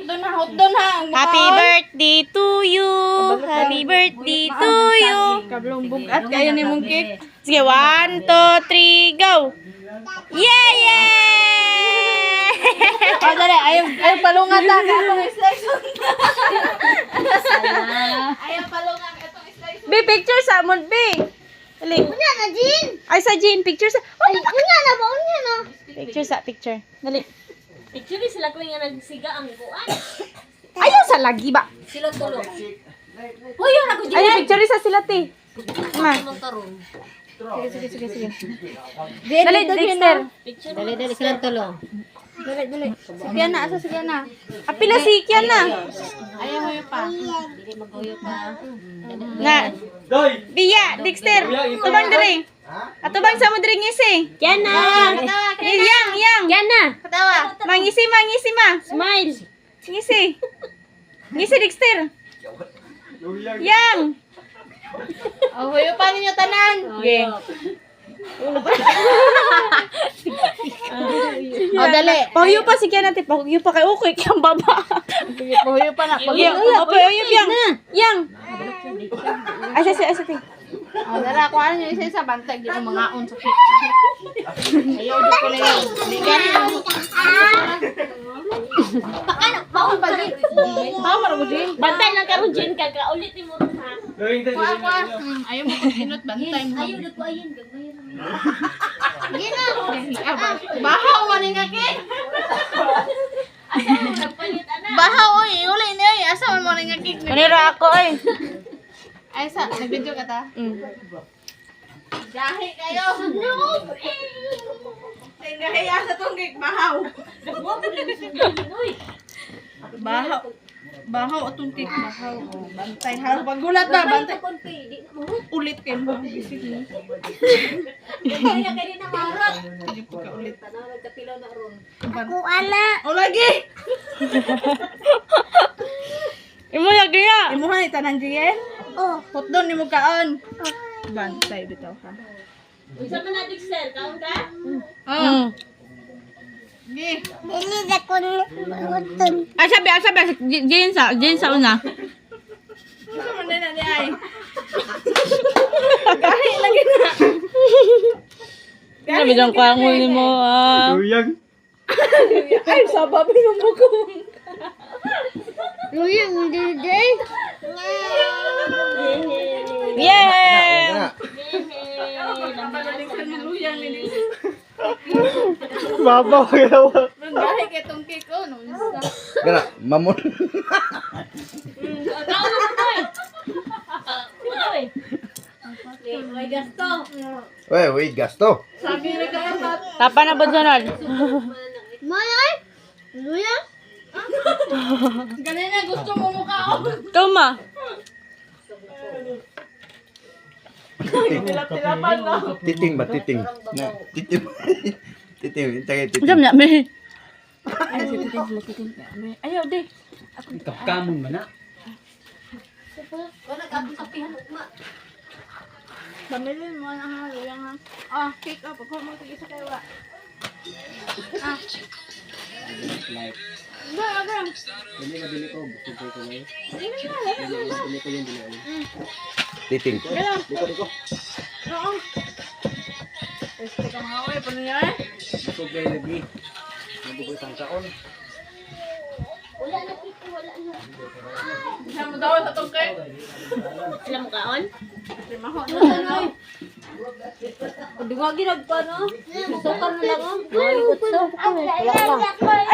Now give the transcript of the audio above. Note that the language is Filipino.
Hotdon ha. Happy birthday to you. Happy birthday to you. Kablong bugat kaya ni mong cake. Sige, 1, 2, 3, go. Yeah, yeah! Dali, ayaw palungan ta katong slice. Ayaw palungan katong slice. Be, picture sa mon, be. Dali. Unya na, Jean. Ay, sa Jean, picture sa... Ay, unya na ba? Unya na. Picture sa, picture. Dali. Actually, sila ko nga nagsiga ang kuan. Ayaw sa lagi ba? Sila tulo. Hoy, yun ako dyan. Ayaw, picture sa sila, te. Ma. Anong karon? Sige. Dali, Dexter. Dali, sila tulo. Dali. Sige na, asa sige na. Apila si Kian na. Ayaw mo yung pa. Dili maghuyo pa. Na. Biya, Dexter. Tubang diri. Atubang sa mo diri ngisi. Yan na. Yang. Yan na. Katawa. Mangisi ma. Smile. Ngisi. Ngisi, Dexter. Yang. Oh, huyo pa ninyo tanan. Okay. Oh, dali. Pahuyo pa si Kian natin. Pahuyo pa kay Ukoy. Kiyang baba. Huyo pa na. Yang. Pahuyo yang. Yang. Asa. Oh, dala ko ano yung isa bantay di ko mga on sa cake. Ayaw di ko lang. Di gani. Bawal pa din. Bawal mo din. Bantay lang karon Jen kaka ulit mo ha. Ayaw mo kinot bantay mo. Ayaw na ko ayun gagawin. Bahaw man nga cake. Asa mo nagpalit ana? Bahaw oy, uli ni oy. Asa man nga cake. Manira ako eh. Ay sa nag-video ka ta. Gahi kayo. No. Gahi asa tong cake bahaw. Bahaw. Bahaw atong cake bahaw. Oh, bantay har pagulat ba bantay. Ulit kay mo bisig mo. Kaya kani na marot. Hindi po ka ulit. Tanaw nagkapilaw na ron. Ako ala. O lagi. Imo lagi ya. Imuhan ni tanan jigen. Oh. Hotdon ni mo kaon. Bantay bitaw ka. Unsa man na Dexter, kaon ka? Oh. Gi. Dili na ko utun. Ay sabi Jane sa una. Ano man na ni ay. Gahi lagi na. Ano bidang kwangol ni mo ah. Ay sabab mo mo ko. Luya, hindi. Yeah. Babaw kaya wa. Gahi kay tong cake ko no. Gana, mamon. Kaon na toy. Toy. May gasto. Wait, gasto. Sabi ra ka pa. Tapa na ba sunod? Malay. Luya. Ganun na gusto mo mo kaon. Ikaw ma. Tilapan na. Titing ba? Titing. Na, titing. Titing. Tagay titing. Jam na me. Ayaw di. Kamon man na. Wala ka kapihan ugma. Pamilin mo na ha, luyang ha. Ah, cake up. Pagko mo tigisa kayo wa. Ah. Like, Ba, abang. dili na dili ko, gusto ko ngayon. Dili na, lagi mo ba? Dili ko yung dili. Titing. Diko. Oo. Este ka mga oy, paano yan? Gusto ko yung lagi. Nabugoy tang kaon. Wala na kiko, wala na. Saan mo daw sa tong cake? Sila mo kaon? Lima ho. Duwagi nagpa no. Sukar na lang oh. Wala ko. Wala lang.